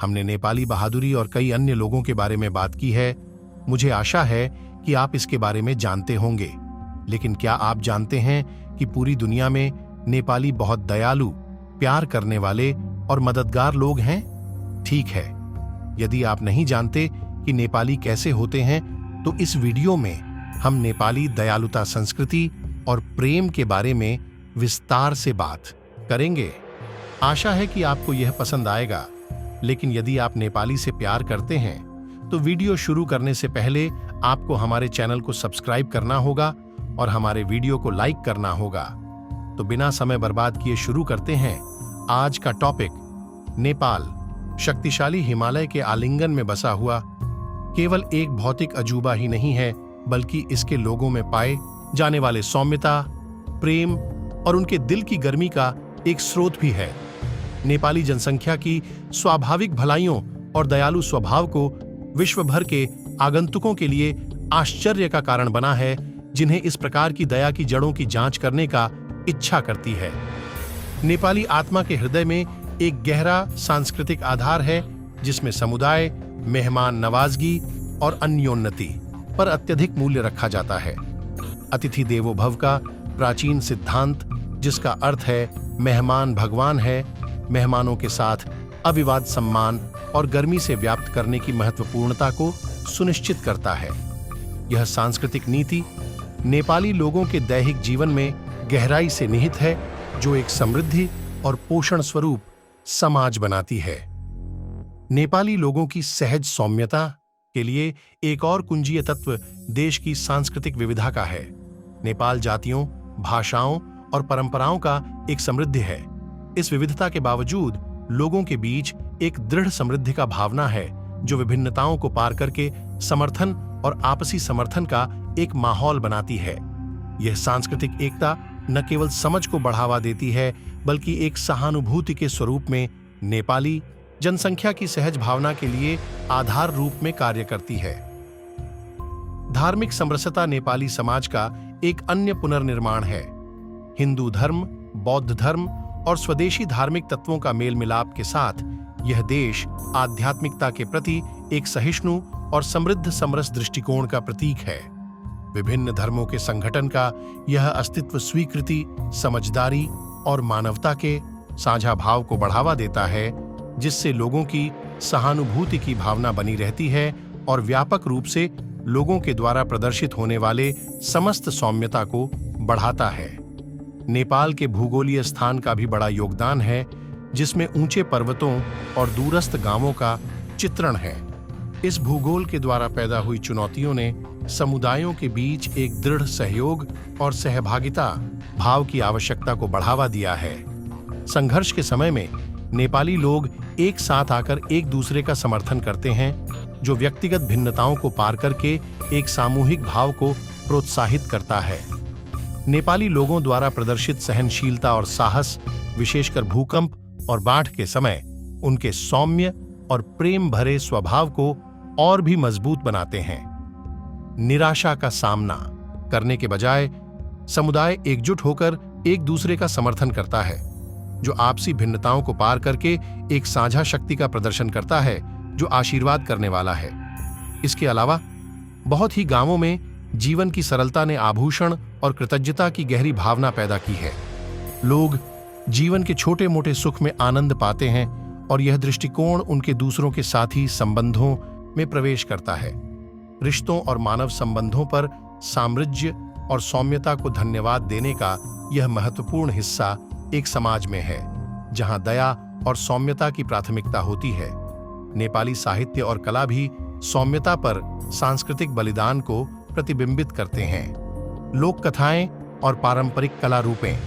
हमने नेपाली बहादुरी और कई अन्य लोगों के बारे में बात की है। मुझे आशा है कि आप इसके बारे में जानते होंगे। लेकिन क्या आप जानते हैं कि पूरी दुनिया में नेपाली बहुत दयालु, प्यार करने वाले और मददगार लोग हैं? ठीक है, यदि आप नहीं जानते कि नेपाली कैसे होते हैं, तो इस वीडियो में हम नेपाली दयालुता संस्कृति और प्रेम के बारे में विस्तार से बात करेंगे। आशा है कि आपको यह पसंद आएगा। लेकिन यदि आप नेपाली से प्यार करते हैं, तो वीडियो शुरू करने से पहले आपको हमारे चैनल को सब्सक्राइब करना होगा और हमारे वीडियो को लाइक करना होगा। तो बिना समय बर्बाद किए शुरू करते हैं आज का टॉपिक। नेपाल शक्तिशाली हिमालय के आलिंगन में बसा हुआ केवल एक भौतिक अजूबा ही नहीं है, बल्कि इसके लोगों में पाए जाने वाले सौम्यता, प्रेम और उनके दिल की गर्मी का एक स्रोत भी है। नेपाली जनसंख्या की स्वाभाविक भलाइयों और दयालु स्वभाव को विश्व भर के आगंतुकों के लिए आश्चर्य का कारण बना है, जिन्हें इस प्रकार की दया की जड़ों की जांच करने का इच्छा करती है। नेपाली आत्मा के हृदय में एक गहरा सांस्कृतिक आधार है, जिसमें समुदाय, मेहमान नवाजगी और अन्योन्नति पर अत्यधिक मूल्य रखा जाता है। अतिथि देवो भव का प्राचीन सिद्धांत, जिसका अर्थ है मेहमान भगवान है, मेहमानों के साथ अविवाद सम्मान और गर्मी से व्याप्त करने की महत्वपूर्णता को सुनिश्चित करता है। यह सांस्कृतिक नीति नेपाली लोगों के दैहिक जीवन में गहराई से निहित है, जो एक समृद्धि और पोषण स्वरूप समाज बनाती है। नेपाली लोगों की सहज सौम्यता के लिए एक और कुंजीय तत्व देश की सांस्कृतिक विविधता का है। नेपाल जातियों, भाषाओं और परंपराओं का एक समृद्ध है। इस विविधता के बावजूद लोगों के बीच एक दृढ़ समृद्धि का भावना है, जो विभिन्नताओं को पार करके समर्थन और आपसी समर्थन का एक माहौल बनाती है। यह सांस्कृतिक एकता न केवल समझ को बढ़ावा देती है, बल्कि एक सहानुभूति के स्वरूप में नेपाली जनसंख्या की सहज भावना के लिए आधार रूप में कार्य करती है। धार्मिक समरसता नेपाली समाज का एक अन्य पुनर्निर्माण है। हिंदू धर्म, बौद्ध धर्म और स्वदेशी धार्मिक तत्वों का मेल मिलाप के साथ यह देश आध्यात्मिकता के प्रति एक सहिष्णु और समृद्ध समरस दृष्टिकोण का प्रतीक है। विभिन्न धर्मों के संगठन का यह अस्तित्व स्वीकृति, समझदारी और मानवता के साझा भाव को बढ़ावा देता है, जिससे लोगों की सहानुभूति की भावना बनी रहती है और व्यापक रूप से लोगों के द्वारा प्रदर्शित होने वाले समस्त सौम्यता को बढ़ाता है। नेपाल के भूगोलीय स्थान का भी बड़ा योगदान है, जिसमें ऊंचे पर्वतों और दूरस्थ गांवों का चित्रण है। इस भूगोल के द्वारा पैदा हुई चुनौतियों ने समुदायों के बीच एक दृढ़ सहयोग और सहभागिता भाव की आवश्यकता को बढ़ावा दिया है। संघर्ष के समय में नेपाली लोग एक साथ आकर एक दूसरे का समर्थन करते हैं, जो व्यक्तिगत भिन्नताओं को पार करके एक सामूहिक भाव को प्रोत्साहित करता है। नेपाली लोगों द्वारा प्रदर्शित सहनशीलता और साहस, विशेषकर भूकंप और बाढ़ के समय, उनके सौम्य और प्रेम भरे स्वभाव को और भी मजबूत बनाते हैं। निराशा का सामना करने के बजाय समुदाय एकजुट होकर एक दूसरे का समर्थन करता है, जो आपसी भिन्नताओं को पार करके एक साझा शक्ति का प्रदर्शन करता है, जो आशीर्वाद करने वाला है। इसके अलावा बहुत ही गांवों में जीवन की सरलता ने आभूषण और कृतज्ञता की गहरी भावना पैदा की है। लोग जीवन के छोटे मोटे सुख में आनंद पाते हैं और यह दृष्टिकोण उनके दूसरों के साथी संबंधों में प्रवेश करता है। रिश्तों और मानव संबंधों पर सामंजस्य और सौम्यता को धन्यवाद देने का यह महत्वपूर्ण हिस्सा एक समाज में है, जहां दया और सौम्यता की प्राथमिकता होती है। नेपाली साहित्य और कला भी सौम्यता पर सांस्कृतिक बलिदान को प्रतिबिंबित करते हैं। लोक कथाएं और पारंपरिक कला रूपें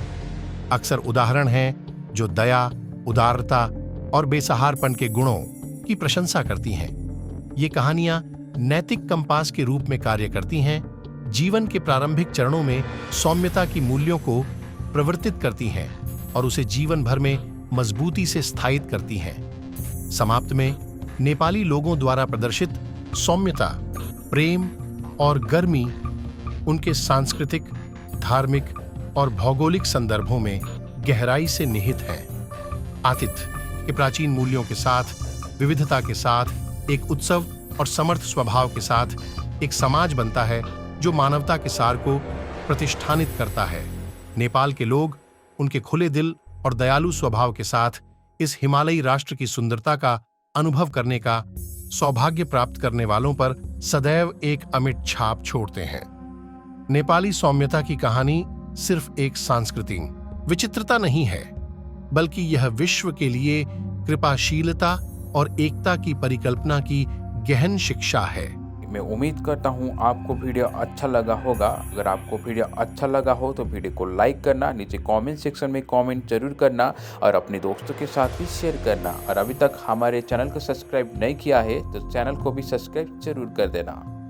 अक्सर उदाहरण हैं जो दया, उदारता और बेसहारपन के गुणों की प्रशंसा करती हैं। ये कहानियां नैतिक कंपास के रूप में कार्य करती हैं, जीवन के प्रारंभिक चरणों में सौम्यता की मूल्यों को प्रवर्तित करती हैं और उसे जीवन भर में मजबूती से स्थायित करती हैं। समाप्त में नेपाली लोगों द्वारा प्रदर्शित सौम्यता, प्रेम और गर्मी उनके सांस्कृतिक, धार्मिक और भौगोलिक संदर्भों में गहराई से निहित है। आतिथ्य के प्राचीन मूल्यों के साथ विविधता के साथ एक उत्सव और समर्थ स्वभाव के साथ एक समाज बनता है जो मानवता के सार को प्रतिष्ठानित करता है। नेपाल के लोग उनके खुले दिल और दयालु स्वभाव के साथ इस हिमालयी राष्ट्र की सुंदरता का अनुभव करने का सौभाग्य प्राप्त करने वालों पर सदैव एक अमिट छाप छोड़ते हैं। नेपाली सौम्यता की कहानी सिर्फ एक सांस्कृतिक विचित्रता नहीं है, बल्कि यह विश्व के लिए कृपाशीलता और एकता की परिकल्पना की गहन शिक्षा है। मैं उम्मीद करता हूँ आपको वीडियो अच्छा लगा होगा। अगर आपको वीडियो अच्छा लगा हो तो वीडियो को लाइक करना, नीचे कमेंट सेक्शन में कमेंट जरूर करना और अपने दोस्तों के साथ भी शेयर करना। और अभी तक हमारे चैनल को सब्सक्राइब नहीं किया है तो चैनल को भी सब्सक्राइब जरूर कर देना।